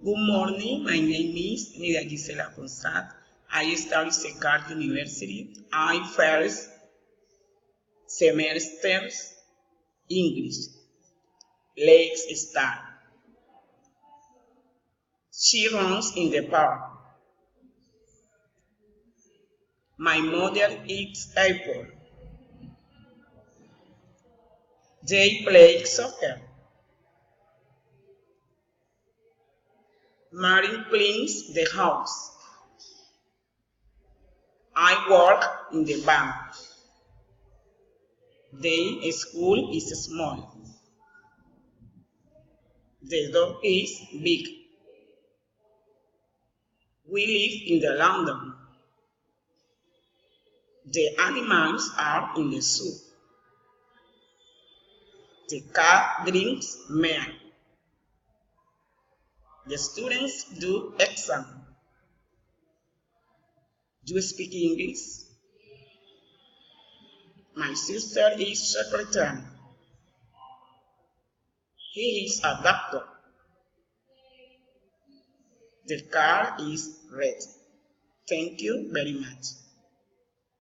Good morning, my name is Nidia Gisela Ponsat. I study Secard University. I first semester English. Let's start. She runs in the park. My mother eats apple. They play soccer. Mary cleans the house. I work in the bank. The school is small. The dog is big. We live in the London. The animals are in the zoo. The cat drinks milk. The students do exam. Do you speak English? My sister is secretary. He is a doctor. The car is red. Thank you very much.